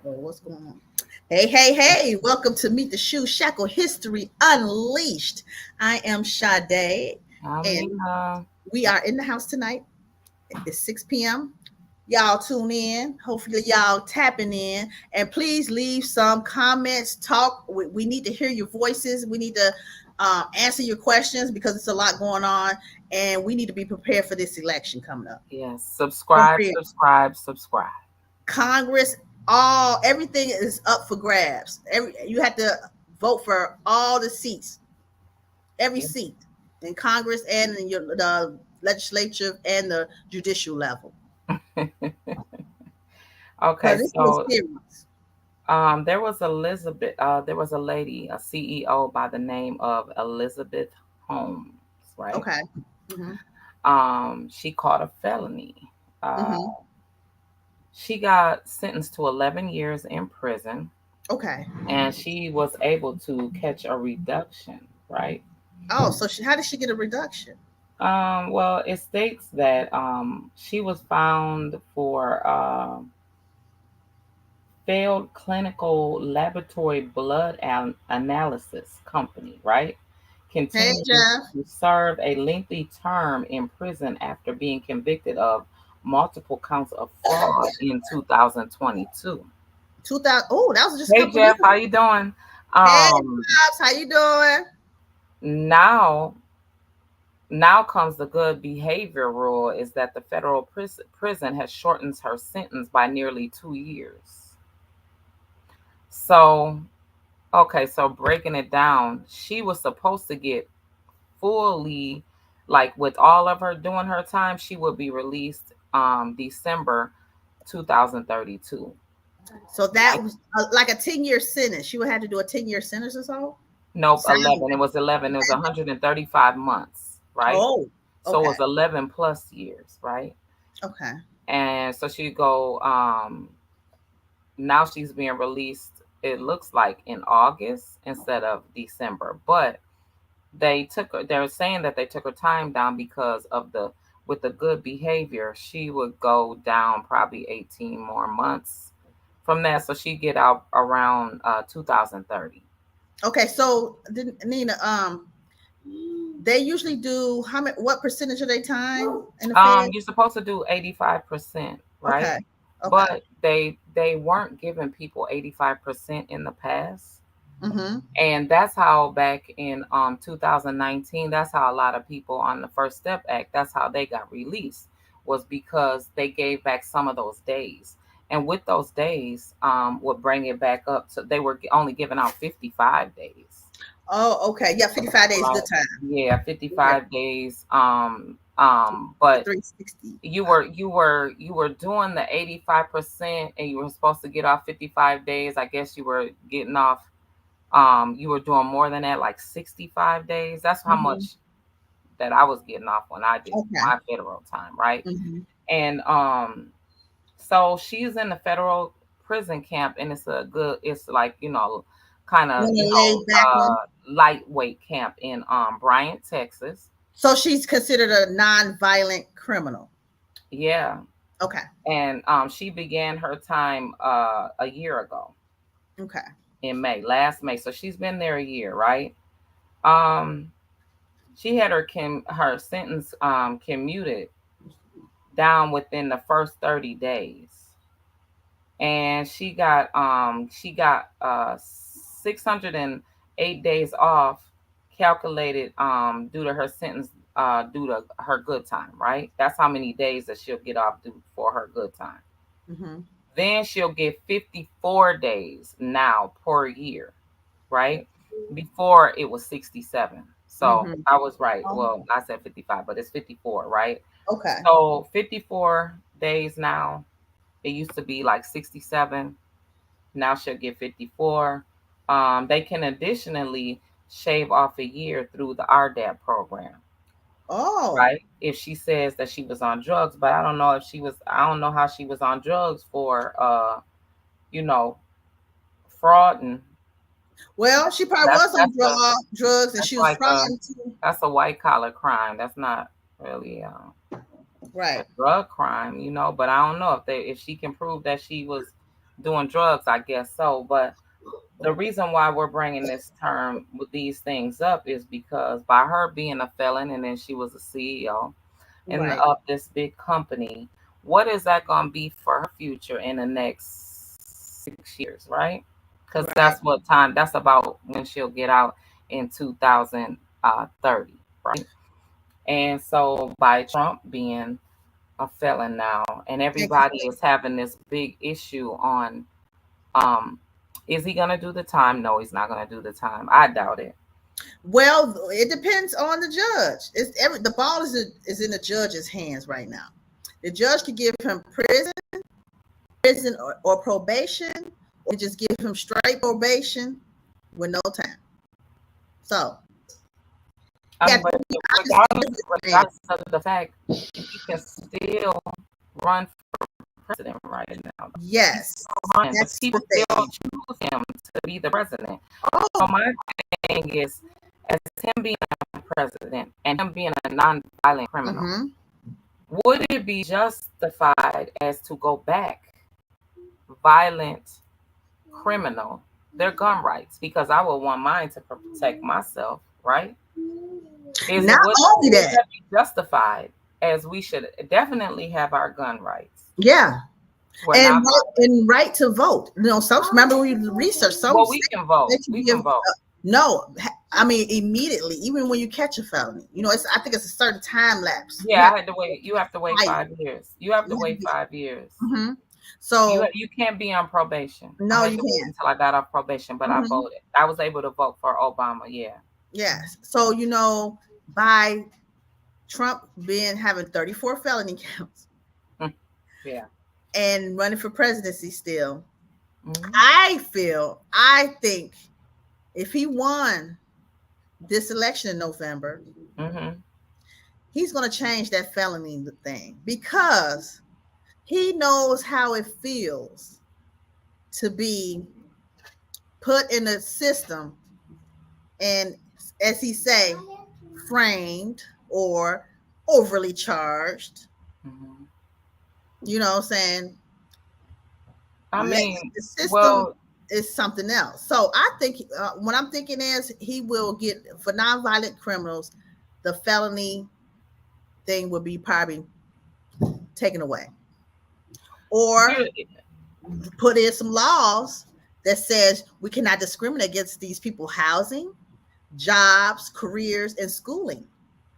Oh, what's going on? Hey, hey, hey, welcome to Meet the Shoe Shackle History Unleashed. I am Sade, I'm and Lena. we are in the house tonight. It's 6 p.m. Y'all tune in. Hopefully, y'all tapping in. And please leave some comments. Talk. We need to hear your voices. We need to answer your questions because it's a lot going on. And we need to be prepared for this election coming up. Yes, For subscribe, real. subscribe, subscribe. Congress, everything is up for grabs. You have to vote for all the seats, every Yeah. seat in Congress and in the legislature and the judicial level. Okay, Because this is so serious. there was there was a lady, a CEO by the name of Elizabeth Holmes, right? Okay. Mm-hmm. She caught a felony. Uh, Mm-hmm. she got sentenced to 11 years in prison, Okay. and she was able to catch a reduction, right? Oh, so how did she get a reduction? Well, it states that she was found for failed clinical laboratory blood analysis company, right? Hey, Continuing Jeff. to serve a lengthy term in prison after being convicted of multiple counts of fraud in 2022. 2000. Oh, that was just a Hey couple of Jeff, years how ago. you doing? Hey, Um, Pops, how you doing? now now comes the good behavior rule is that the federal prison has shortened her sentence by nearly 2 years. So okay, so breaking it down, she was supposed to get fully, like with all of her doing her time, she would be released December 2032. So that Like was like a 10-year sentence. She would have to do a 10-year sentence or so. nope, Sound 11. It was 11. It was 135 months, right? Oh, So it okay. was 11 plus years, right? Okay. And so she go now she's being released, it looks like in August instead of December, but they're saying that they took her time down because of the with the good behavior she would go down probably 18 more months from that, so she get out around 2030. Okay. So, Nina, they usually do how many? What percentage of their time in the Fed? You're supposed to do 85%, right? Okay. Okay. But they weren't giving people 85% in the past. Mm-hmm. And that's how back in 2019, that's how a lot of people on the First Step Act, that's how they got released, was because they gave back some of those days. And with those days, would bring it back up to they were only giving out 55 days. Oh, okay. Yeah, 55 days, Right. good time. Yeah, Okay. 55 days. The But 360. you were doing the 85% and you were supposed to get off 55 days. I guess you were getting off you were doing more than that, like 65 days. That's how Mm-hmm. much that I was getting off when I did Okay. my federal time, right? Mm-hmm. And so she's in the federal prison camp, and it's like, kind of, One of the laid back one. lightweight camp in Bryant, Texas. So she's considered a non-violent criminal. Yeah. Okay. And she began her time a year ago Okay. in last May. So she's been there a year, right? Um she had her sentence commuted down within the first 30 days, and she got 608 days off calculated due to her sentence, due to her good time, right? That's how many days that she'll get off due for her good time. Mm-hmm. Then she'll get 54 days now per year, right? Before it was 67. So Mm-hmm. I was right. Oh, Well, I said 55, but it's 54, right? okay. So 54 days now. It used to be like 67. Now she'll get 54. They can additionally shave off a year through the RDAP program, Oh, right? If she says that she was on drugs, but I don't know how she was on drugs for, you know, fraud, and well, she probably that's was on that's a drugs, and that's she was like a frauding too. that's a white collar crime. That's not really a Right. drug crime, But I don't know if she can prove that she was doing drugs, I guess so. But the reason why we're bringing this term with these things up is because by her being a felon and then she was a CEO and Right, of this big company, what is that going to be for her future in the next 6 years, right? Because right. that's about when she'll get out in 2030, right? And so by Trump being a felon now, and everybody Exactly. is having this big issue on, um, is he gonna do the time? No, he's not gonna do the time. I doubt it. Well, it depends on the judge. The ball is in the judge's hands right now. The judge could give him prison or probation, or just give him straight probation with no time. So I yeah, mean, but I just regardless of the fact, he can still run for president right now. He's yes, still running. The that's the people still thing. choose him to be the president. So Oh, my thing is, as him being a president and him being a non-violent criminal, mm-hmm. would it be justified as to go back violent criminal their gun rights? Because I would want mine to protect myself, right? Is Not it only would that, that be justified as we should definitely have our gun rights? yeah, We're not and right to vote. You know, some remember we researched some well, we states can vote. that you We give can vote. no. I mean, immediately, even when you catch a felony, you know, I think it's a certain time lapse. Yeah, I had to wait. You have to wait Fight. 5 years. You have to wait 5 years. Mm-hmm. You So you can't be on probation. I no, had you to wait can't. until I got off probation, but I Mm-hmm. voted. I was able to vote for Obama. Yeah. Yes. So you know, by Trump having 34 felony counts Yeah. and running for presidency still, Mm-hmm. I think if he won this election in November, Mm-hmm. he's going to change that felony thing because he knows how it feels to be put in a system and, as he say, framed or overly charged. Mm-hmm. You know what I'm saying? I mean, The system well, is something else. So I think what I'm thinking is he will get, for nonviolent criminals, the felony thing will be probably taken away, or here, put in some laws that says we cannot discriminate against these people housing, jobs, careers, and schooling.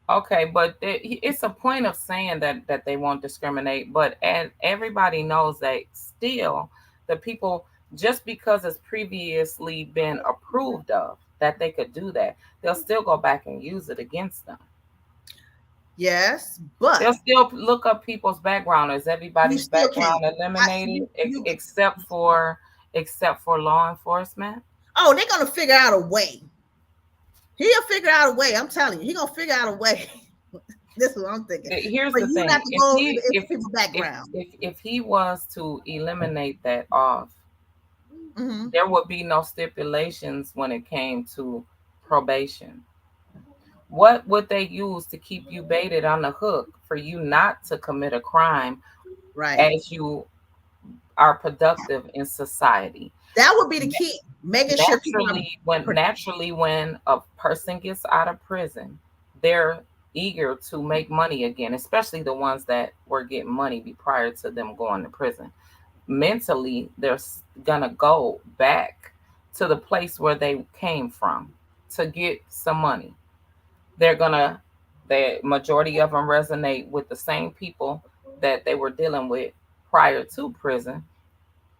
okay, but it's a point of saying that they won't discriminate, but and everybody knows that still the people, just because it's previously been approved of that they could do that, they'll still go back and use it against them. Yes, but They'll still look up people's background. Is you everybody's still can't. background eliminated You, except for law enforcement? oh, they're gonna figure out a way. He'll figure out a way. I'm telling you, he's gonna figure out a way. This is what I'm thinking. Here's But the you have thing: to go into people's if background. if he was to eliminate that off, Mm-hmm. there would be no stipulations when it came to probation. What would they use to keep you baited on the hook for you not to commit a crime Right. as you are productive in society? That would be the key. Making sure people are. Naturally when a person gets out of prison, they're eager to make money again, especially the ones that were getting money prior to them going to prison. Mentally, they're gonna go back to the place where they came from to get some money. They're gonna, the majority of them resonate with the same people that they were dealing with prior to prison.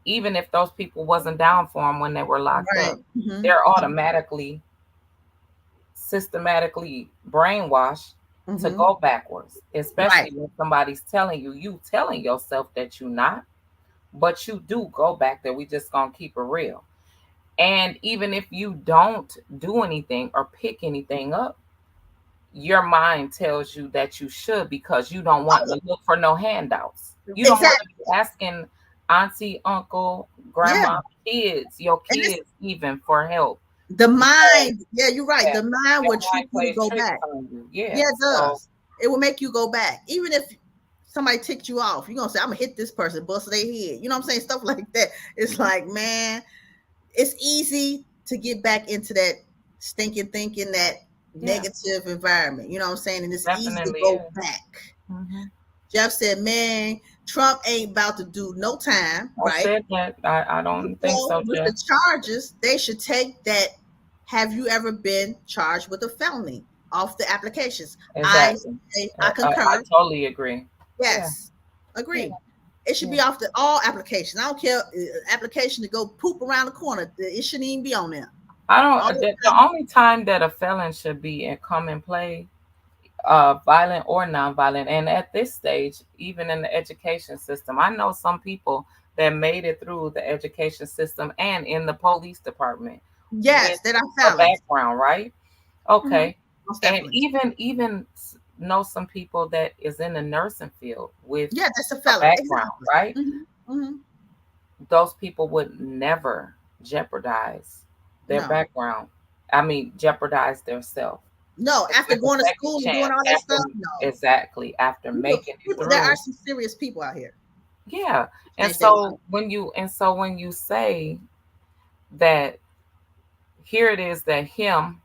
Even if those people wasn't down for them when they were locked Right. up, Mm-hmm. they're automatically systematically brainwashed to Mm-hmm. go backwards, Right. especially when somebody's telling you, you telling yourself that you're not, but you do go back there. We just gonna keep it real. And even if you don't do anything or pick anything up, your mind tells you that you should, because you don't want to look for no handouts. You don't want to Exactly. be asking auntie, uncle, Yeah. grandma, kids, your And this, kids even for help. the Because mind. Yeah, you're right. yeah, The mind your will trick mind you to plays go tricks back. on you. Yeah, Yeah. it So does. It will make you go back, even if somebody ticked you off, you're gonna say, I'm gonna hit this person, bust their head. You know what I'm saying? Stuff like that. It's like, man, it's easy to get back into that stinking thinking, that Yeah, negative environment. You know what I'm saying? And it's easy to definitely go is. back. Hmm. Jeff said, man, Trump ain't about to do no time, I right? said that. I don't think So so, with Jeff. the charges, they should take that. Have you ever been charged with a felony off the applications? I Exactly. say I I concur. totally agree. Yeah, Yes, yeah, agree. It should yeah. be off the all applications. I don't care application to go poop around the corner. It shouldn't even be on there. I All don't. the The time. only time that a felon should be in come and play, violent or nonviolent, and at this stage, even in the education system, I know some people that made it through the education system and in the police department with Yes, that are a felons. background, right? Mhm. Okay, Most and definitely. even know some people that is in the nursing field with Yeah, that's a a felon. background, Exactly. right? Hmm. Those people would never jeopardize their No, background. I mean, jeopardize their self no. After with a going to second school and doing chance all that after, stuff, no. exactly, after People, making it people. There are through. some serious people out here. Yeah. And Change their life. so when you say that, here it is that him,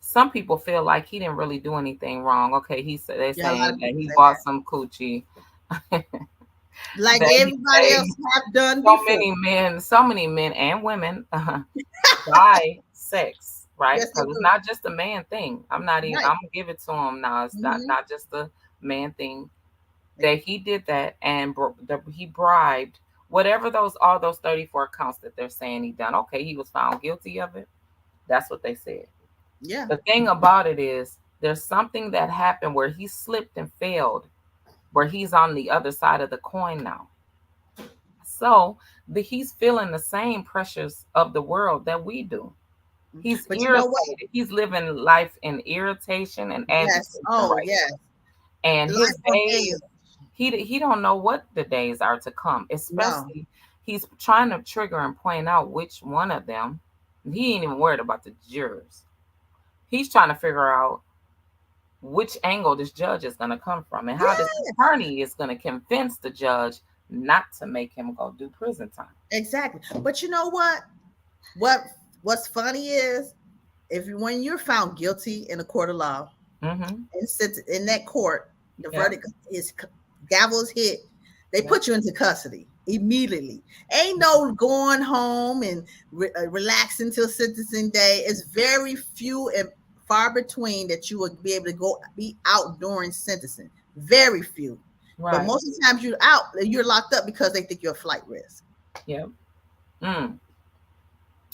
some people feel like he didn't really do anything wrong. Okay, he said, they're Yeah, a lot saying of that people he say bought that. some coochie. Like That he everybody else say have done so before. many men and women buy sex, right? Yes, they Because it's do. not just a man thing. I'm not even. Right. I'm gonna give it to him now. It's not Hmm. not just a man thing that he did that, and he bribed whatever those all those 34 counts that they're saying he done. Okay, he was found guilty of it. That's what they said. Yeah. The thing about it is, there's something that happened where he slipped and failed, where he's on the other side of the coin now. So he's feeling the same pressures of the world that we do. He's But you know what? irritated. He's living life in irritation and Yes. agitation Oh, right yes. now. And his Life on days, edge. he don't know what the days are to come. No. Especially, he's trying to trigger and point out which one of them. He ain't even worried about the jurors. He's trying to figure out which angle this judge is going to come from, and how this Yes. attorney is going to convince the judge not to make him go do prison time. Exactly. But you know what? What What's funny is, if when you're found guilty in a court of law, Mm-hmm. and sit in that court, the Yeah. verdict is gavel is hit, they Yeah. put you into custody immediately. Ain't no going home and relaxing till sentencing day. It's very few and far between that you would be able to go be out during sentencing. Very few. But Right. most of the times you're out, you're locked up because they think you're a flight risk. Yeah. Mm.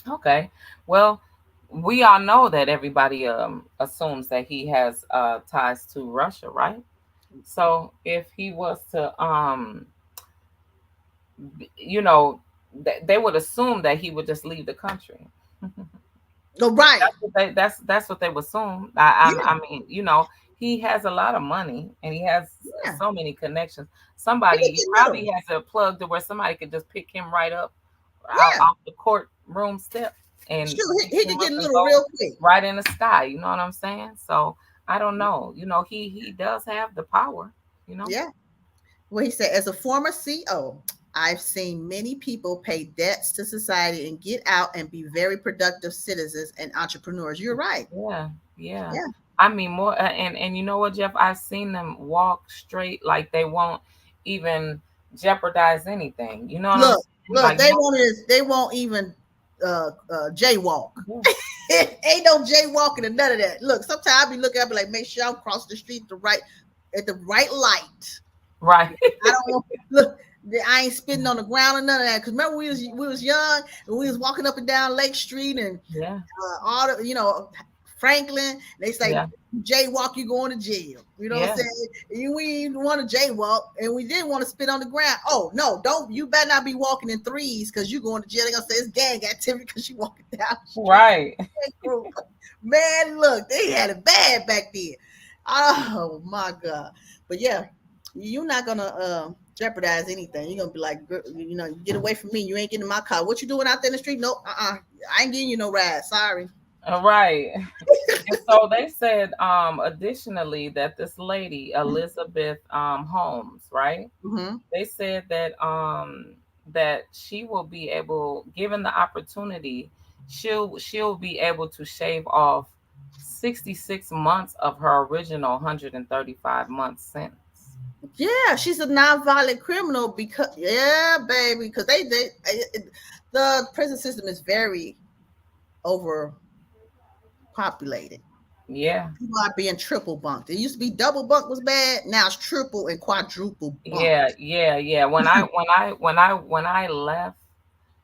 Okay. Well, we all know that everybody assumes that he has ties to Russia, right? So if he was to you know, they would assume that he would just leave the country. Oh, right. That's what they would assume. Yeah, I mean, he has a lot of money and he has yeah. so many connections. He could Somebody, he get probably little. has a plug to where somebody could just pick him right up out Yeah. off the courtroom step and Shoot, pick he him could up get and little go real quick. right in the sky. You know what I'm saying? So I don't know. He does have the power. You know. Yeah. Well, he said, as a former CEO, I've seen many people pay debts to society and get out and be very productive citizens and entrepreneurs. You're right. Yeah, yeah. Yeah. I mean, more and you know what, Jeff? I've seen them walk straight, like they won't even jeopardize anything. You know what I'm Look, saying? Like no. they won't even jaywalk. Yeah. Ain't no jaywalking and none of that. Look, sometimes I be looking, I be like, make sure I'm crossing the street at the right light. Right. I don't want look. I ain't spitting on the ground or none of that. Cause remember we was young and we was walking up and down Lake Street and Yeah. all the Franklin. They say Yeah. jaywalk, you going to jail. You know what I'm Yeah. saying? We didn't want to jaywalk and we didn't want to spit on the ground. Oh no, don't you better not be walking in threes because you going to jail. They gonna say it's gang activity because you walking down the street. Right. Man, look, they had it bad back then. Oh my god. But yeah, you're not gonna jeopardize anything. You're gonna be like, you get away from me. You ain't getting in my car. What you doing out there in the street? Nope. I ain't getting you no ride. Sorry. Right. And so they said, additionally, that this lady, Elizabeth Holmes, right? Mm-hmm. They said that she will be able, given the opportunity, she'll be able to shave off 66 months of her original 135-month sentence. Yeah, she's a nonviolent criminal because yeah, baby, because the prison system is very overpopulated. Yeah. People are being triple bunked. It used to be double bunk was bad. Now it's triple and quadruple Yeah, bunked. yeah, yeah. When I left,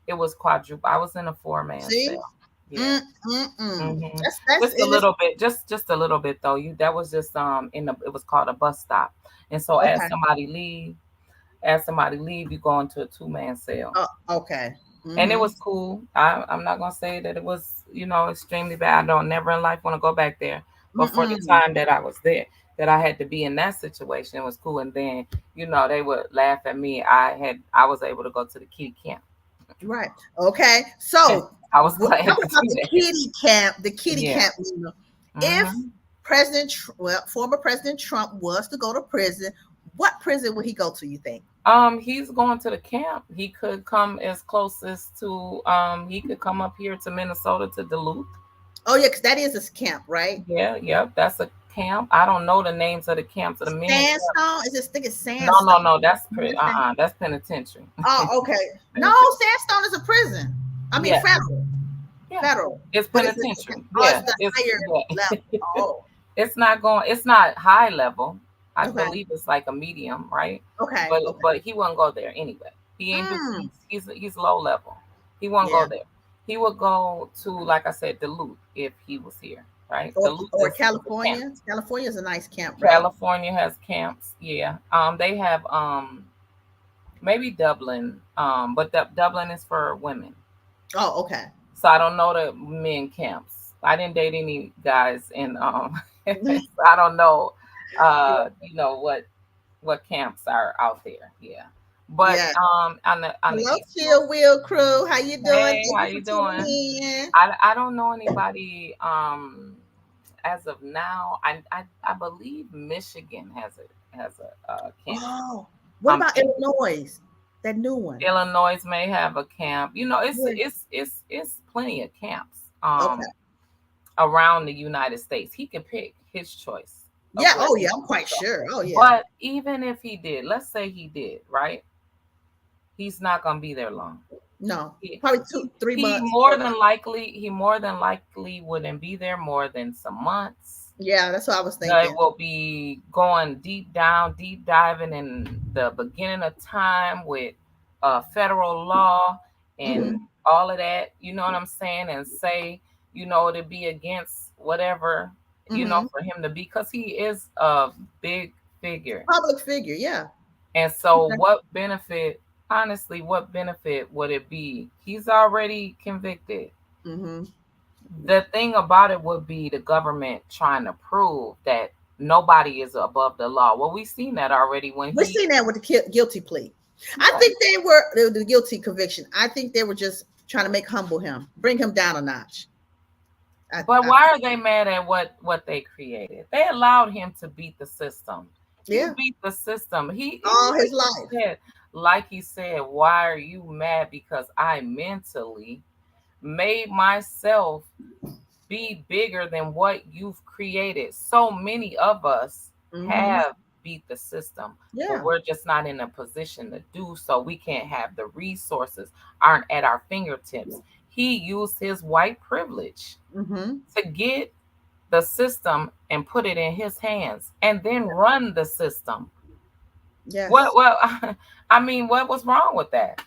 it was quadruple. I was in a four-man See? cell. Yeah. Mm. Hmm. That's Just a it is little bit, just a little bit though. That was just in the, it was called a bus stop. And so okay. as somebody leave, you go into a two-man cell. Okay. And it Mm-hmm. was cool. I'm not gonna say that it was, extremely bad. I don't never in life want to go back there. But for the Mm-mm. time that I was there, that I had to be in that situation, it was cool. And then, they would laugh at me. I was able to go to the kitty camp. Right. Okay. So I was we'll glad talk to about do the that. kitty camp. The kitty Yeah. camp. If Hmm. former President Trump was to go to prison, what prison would he go to? You think? He's going to the camp. He could come as closest to he could come up here to Minnesota to Duluth. Oh yeah, because that is a camp, right? Yeah, yep, that's a camp. I don't know the names of the camps of the men camp. Sandstone. Is this think it's No, no, sandstone? no. That's penitentiary. Oh, okay. No, Penitentiary. Sandstone is a prison. I mean Yeah, federal. yeah. Federal. It's But it's penitentiary. oh, Yeah, it's the it's higher yeah. level. Oh, It's not going. It's not high level. I okay. believe it's like a medium, right? Okay. But he wouldn't go there anyway. He ain't do. Mm, He's low level. He won't yeah. go there. He would go to, like I said, Duluth if he was here, right? Duluth Or is the camp. California. California is a nice camp, right? California has camps. Yeah. They have maybe Dublin. But Dublin is for women. Oh, okay. So I don't know the men camps. I didn't date any guys in so Mhm. I don't know what camps are out there. Yeah. But Yeah. on the Hello, East Chill Coast, Wheel Crew. How you doing? hey, Thank how you you for tuning doing? in. I don't know anybody as of now. I believe Michigan has a camp. Oh, what I'm about thinking Illinois? That new one. Illinois may have a camp. It's Yeah. it's plenty of camps Okay. around the United States. He can pick his choice of Yeah. where Oh, he yeah. I'm wants to quite go. sure. Oh, yeah. But even if he did, let's say he did, right? He's not gonna be there long. No, He probably he, 3 months. he more than likely wouldn't be there more than some months. Yeah, that's what I was They thinking. will be going deep down, deep diving in the beginning of time with federal law and Hmm. all of that. You know what I'm saying? And say, to be against whatever, Hmm. for him to be, because he is a big figure. Public figure. Yeah. And so, honestly, what benefit would it be? He's already convicted. Hmm. The thing about it would be the government trying to prove that nobody is above the law. Well, we've seen that already when We're seeing that with the guilty plea. I yeah. think they were the guilty conviction. I think they were just trying to humble him, bring him down a notch. But why are they mad at what they created? They allowed him to beat the system. He Yeah, beat the system. He all his life. like he said, why are you mad? Because I mentally made myself be bigger than what you've created. So many of us Hmm. have beat the system, but Yeah. we're just not in a position to do so. We can't have the resources, aren't at our fingertips. He used his white privilege Hmm. to get the system and put it in his hands and then run the system. What Yes. well I mean, what was wrong with that?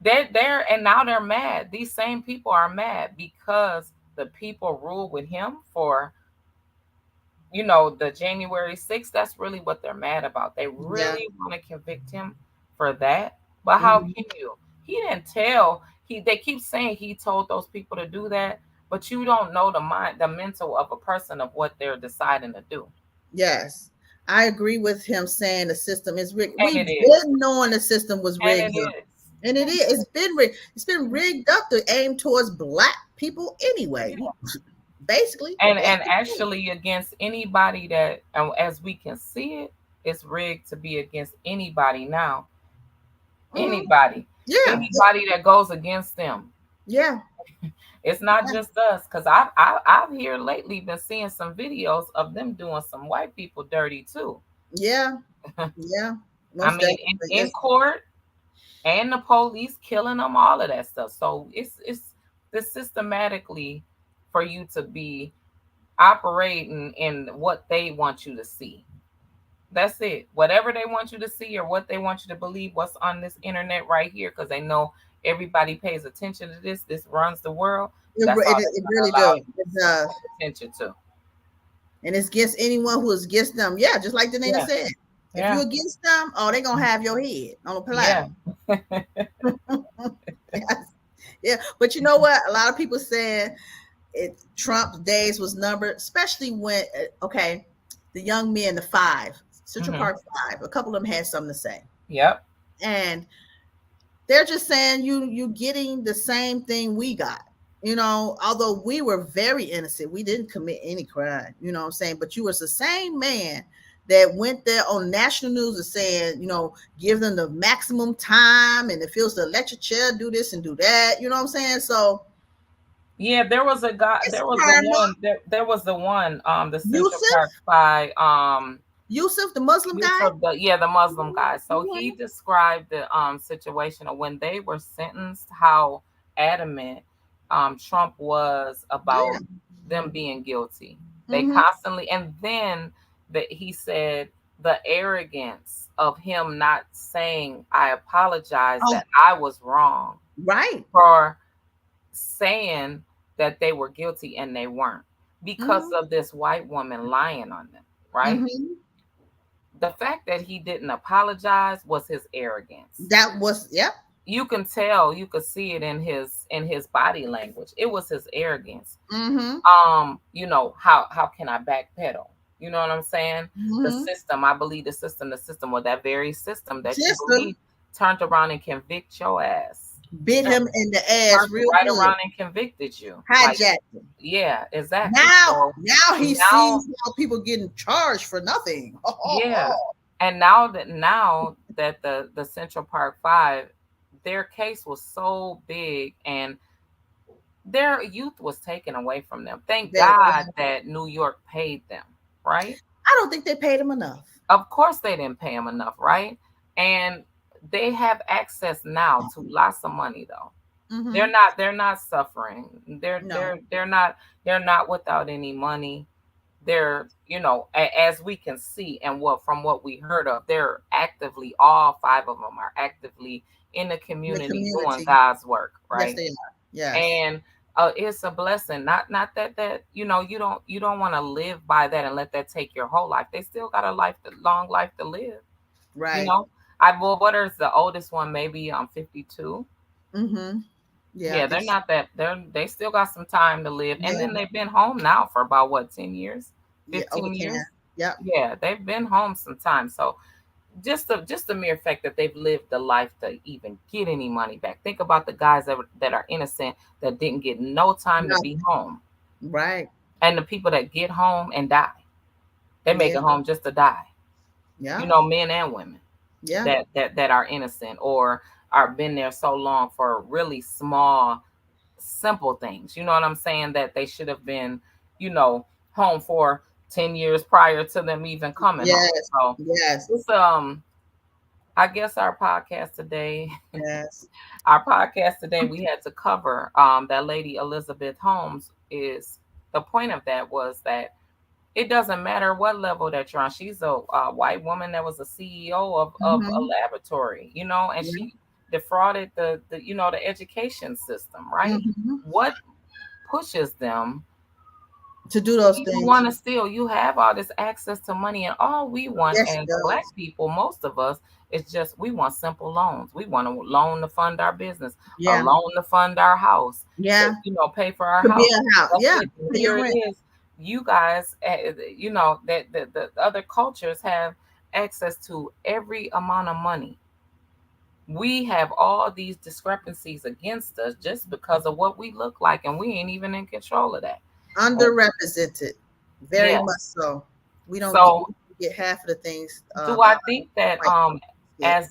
They're and now they're mad. These same people are mad because the people ruled with him for the January 6th. That's really what they're mad about. They Yeah. really want to convict him for that. But how Hmm. can you? He didn't tell. They keep saying he told those people to do that, but you don't know the mental of a person of what they're deciding to do. Yes. I agree with him saying the system is rigged. And We've it is. been knowing the system was And rigged it up. is. And it is. It's been rigged. It's been rigged up to aim towards black people anyway. Yeah. basically. And actually against anybody that, as we can see it, it's rigged to be against anybody now. Hmm. Anybody, Yeah, anybody that goes against them. yeah, It's not just us, because I've here lately been seeing some videos of them doing some white people dirty too. yeah, yeah. I Most mean, definitely. in court, and the police killing them, all of that stuff. So it's this systematically for you to be operating in what they want you to see. That's it. Whatever they want you to see or what they want you to believe, what's on this internet right here, because they know everybody pays attention to this. This runs the world. That's all they're It going really to allow does. you It to does. pay attention to. And it's against anyone who is against them. Yeah, just like Danina Yeah, said. If yeah, you're against them, oh, they're gonna have your head on a platter. yeah. Yes. Yeah. But you know what? A lot of people saying Trump's days was numbered, especially when okay, the young men, the five, Central Hmm. Park Five, a couple of them had something to say. Yep. And they're just saying you getting the same thing we got. Although we were very innocent, we didn't commit any crime. You know what I'm saying? But you was the same man that went there on national news and saying, give them the maximum time, and if it was the electric chair, do this and do that. You know what I'm saying? So Yeah, there was a guy. it's There was the karma. one. There was the one. The Central Yusuf, Park Five. Yusuf, the Muslim guy. Yusuf, the Muslim guy. So he Mhm. described the situation of when they were sentenced, how adamant Trump was Yeah. about them being guilty. They Hmm. constantly, and then that he said the arrogance of him not saying, "I apologize Oh, that I was wrong," right. for saying that they were guilty and they weren't, because Hmm. of this white woman lying on them, right? Hmm. The fact that he didn't apologize was his arrogance. That was, yep. You can tell, you could see it in his body language. It was his arrogance. Hmm. How can I backpedal? You know what I'm saying? The Hmm. system, I believe the system, or that very system that you System believe, turned around and convict your ass. bit him in the ass Turned real right good, around and convicted you. Like, hijacked him. yeah, exactly. Now, So now he now, sees how people getting charged for nothing. yeah, and now that the Central Park Five, their case was so big, and their youth was taken away from them. Thank That God that New York paid them, right? I don't think they paid him enough. Of course, they didn't pay them enough, right? And they have access now to lots of money, though. Hmm. They're not suffering. No, They're not without any money. They're, as we can see, and what we heard of, they're actively, all five of them are actively in the in the community doing community, God's work, yes, right? they are. Yes, And it's a blessing. Not that you don't want to live by that and let that take your whole life. They still got a long life to live. you right. know what is the oldest one? Maybe 52. Hmm. Yeah, I Yeah, think they're so. not that, they still got some time to live. And Yeah, then they've been home now for about what, 10 years, yeah, over 15 10. years. Yep. Yeah, they've been home some time. So just the mere fact that they've lived the life to even get any money back. Think about the guys that are innocent, that didn't get no time to No, be home, right. and the people that get home and die. They make Yeah, it home just to die. yeah, Men and women yeah. that are innocent, or are been there so long for really small, simple things. You know what I'm saying? That they should have been, you know, home for 10 years prior to them even coming home. Yes, So yes, it's I guess our podcast today, yes. we had to cover that lady Elizabeth Holmes. Is the point of that was that it doesn't matter what level that you're on. She's a white woman that was a CEO of a Hmm. laboratory, and Yeah. she defrauded the education system, right? Hmm. What pushes them To do to those even things. want to steal? You have all this access to money, and all we want Yes, she as does. Black people, most of us, is just we want simple loans. We want a loan to fund our business, a Yeah, loan to fund our house, yeah. pay for our To be house. a house. That's Yeah, it. And pay your here it rent. is. You guys, that the other cultures have access to every amount of money. We have all these discrepancies against us just because of what we look like, and we ain't even in control of that. Underrepresented, very Yeah. much so. We don't get So half of the things do I think that white get.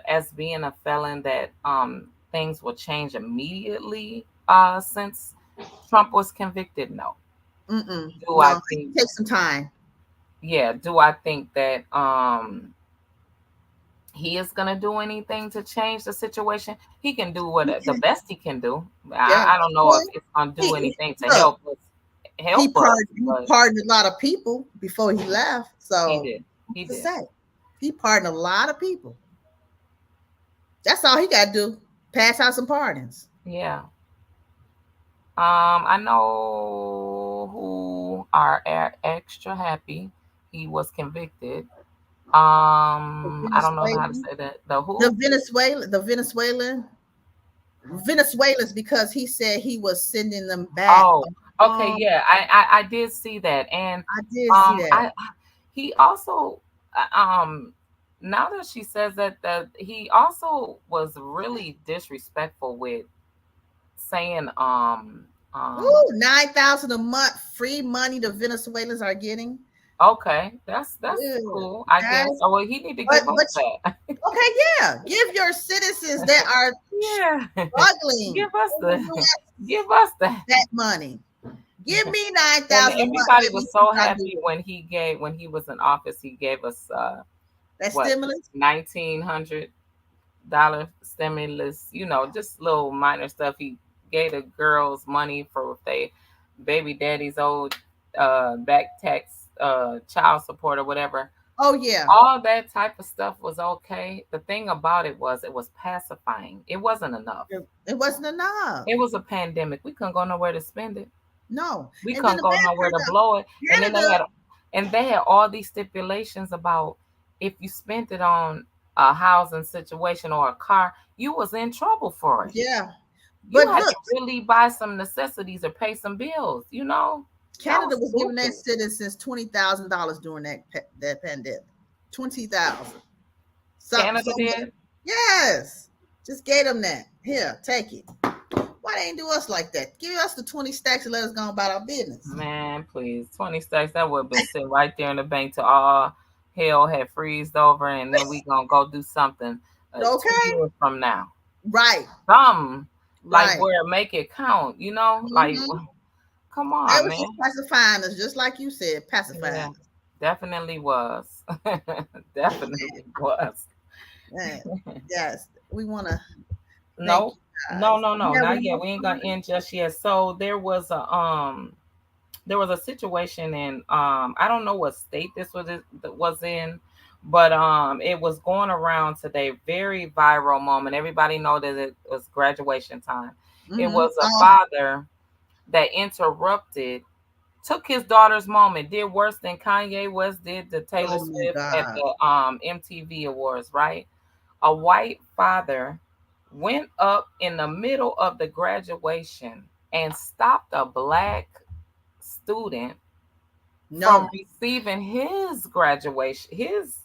as being a felon that things will change immediately since Trump was convicted? No. Do I No, it think can take some time. yeah, do I think that he is gonna do anything to change the situation? He can do what the Okay. best he can do. Yeah. I don't know if Well, it's gonna do anything to look, help us, he but pardoned a lot of people before he left. he So did. He to did. say, he pardoned a lot of people. That's all he got to do. Pass out some pardons. Yeah. I know who are extra happy he was convicted. The I don't know how to Venezuelan, say that. The who? the Venezuelans, because he said he was sending them back. Oh, okay, Um, yeah, I did see that, and I did see that. I he also um now that she says that he also was really disrespectful with saying Ooh, 9,000 a month free money the Venezuelans are getting. okay, that's Ew, cool, I guess. that's Oh well, he need to but give us but that. okay, yeah. Give your citizens that are Yeah, struggling give us in the the U.S. give us that. that money. Give me nine And thousand a month. everybody Let me was see so what I do happy with it. when he was in office. He gave us That what stimulus. $1,900 stimulus. You know, just little minor stuff. He gave the girls money for they baby daddy's old back tax, child support or whatever. Oh yeah, All that type of stuff was okay. The thing about it was pacifying. It wasn't enough. it wasn't enough. It was a pandemic. We couldn't go nowhere to spend it. No, We and then couldn't the go bad nowhere part to about blow it. Canada. And they had all these stipulations about if you spent it on a housing situation or a car, you was in trouble for it. Yeah, You but had look, to really buy some necessities or pay some bills, you know? That Canada was was giving their stupid. citizens $20,000 during that pandemic. 20,000. So Canada much. did. Yes, just gave them that. Here, take it. Why they ain't do us like that? Give us the 20 stacks and let us go about our business. Man, please. 20 stacks, that would have been sitting right there in the bank till all hell had freezed over and then we gonna go do something two Okay. years from now. Right. Some like Right. where make it count, you know? Like Mm-hmm. come They on, was just man. pacifying us, just like you said, Yeah, pacifying us. definitely was. Definitely was. Man, yes, we want to thank No, you no, guys. no, You no. have Not one yet. more We ain't gonna story? end just yet. So there was a situation in I don't know what state this was in, but it was going around today. Very viral moment. Everybody know that it was graduation time. It Mm-hmm. was a father that interrupted took his daughter's moment, did worse than Kanye West did to Taylor Oh my Swift at God. the MTV Awards, right? A white father went up in the middle of the graduation and stopped a black student from No. receiving his graduation, his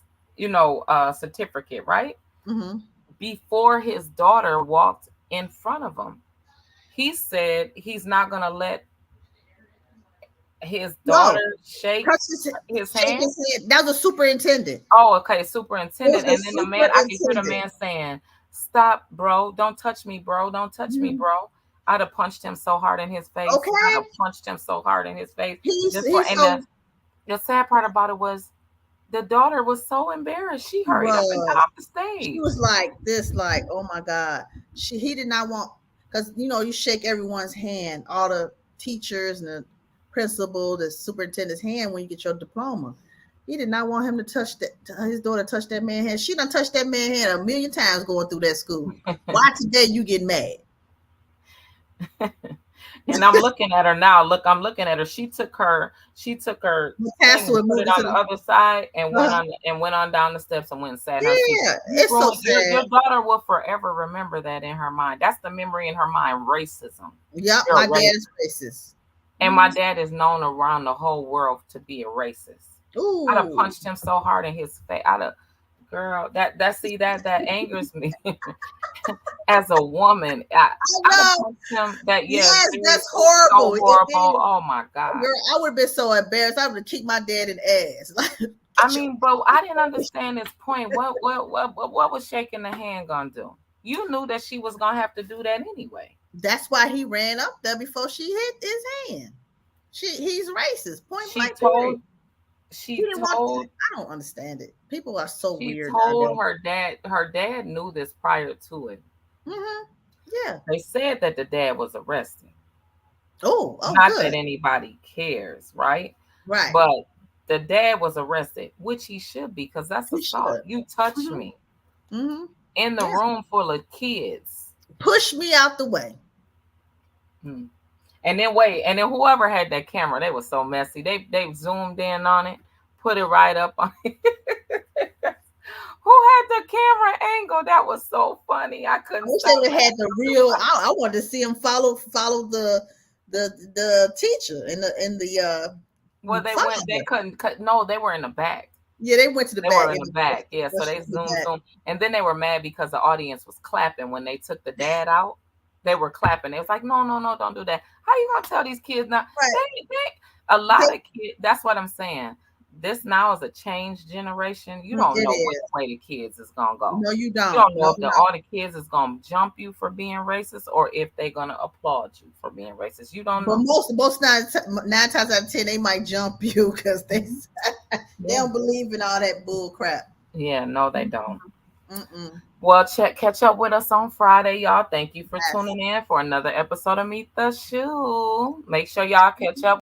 certificate, right? Mm-hmm. Before his daughter walked in front of him. He said he's not going to let his No. daughter shake Touch his, his shake hand. his head. That was a superintendent. Oh, okay, It was superintendent. a And then the man, I could hear the superintendent. man saying, "Stop, bro! Don't touch me, bro! Don't touch me, Mhm. bro!" I'd have punched him so hard in his face. I'd Okay. have punched him so hard in his face. Just for He's and so the sad part about it was the daughter was so embarrassed. She he hurried up and got was. off the She stage. was like this, like, oh my God. He did not want, because you shake everyone's hand, all the teachers and the principal, the superintendent's hand when you get your diploma. He did not want him to touch that his daughter touch that man's hand. She done touched that man's hand a million times going through that school. Why today you get mad? And I'm looking at her now. Look, I'm looking at her. She took her The thing pastor and would put move it it on to the the other side uh, and went on down the steps and went and sat in her seat. yeah, You it's so ruined sad. your daughter will forever remember that in her mind. That's the memory in her mind, racism. Yep, You're my a dad racist. is racist. And my dad is known around the whole world to be a racist. I'd have Ooh, punched him so hard in his face. I'd have girl, that angers me. As a woman, I I know. text him that, yeah, Yes, seriously, that's so horrible. It horrible. is. Oh my God. Girl, I would have been so embarrassed. I would have kicked my dad in the ass. Like, I get your. mean, but I didn't understand this point. What was shaking the hand gonna do? You knew that she was gonna have to do that anyway. That's why he ran up there before she hit his hand. He's racist. Point She blank. Period. told He she didn't want. told I don't understand it. People are so she weird told nowadays. her dad knew this prior to it. Hmm. Yeah. They said that the dad was arrested. Oh. Oh. Not that Good. anybody cares, right? Right. But the dad was arrested, which he should be, because that's He assault. should. You touched Hmm. me Hmm. in the Yeah. room full of kids. Push me out the way. Hmm. And then whoever had that camera, they were so messy. They zoomed in on it, put it right up on it. Who had the camera angle? That was so funny. I I couldn't wish they stop would have had the real. laughing. I wanted to see him follow the teacher and Well, they went. They father. couldn't cut. No, they were in the back. Yeah, they went to the They back were in and the back. Yeah, so rushed they to the zoomed, back. and then they were mad because the audience was clapping when they took the dad out. They were clapping. It was like, no, no, no, don't do that. How you gonna tell these kids now? Right. A lot They- of kids. That's what I'm saying. This now is a changed generation. You it don't know which is. way the kids is gonna go. No, you You don't. don't know No, if no. all the kids is gonna jump you for being racist or if they're gonna applaud you for being racist. You don't But know. most nine times out of 10, they might jump you because they Yeah. don't believe in all that bull crap. Yeah. No, they don't. Mm-mm. Well, catch up with us on Friday, y'all. Thank you for Yes. tuning in for another episode of Meet the Shoe. Make sure y'all catch up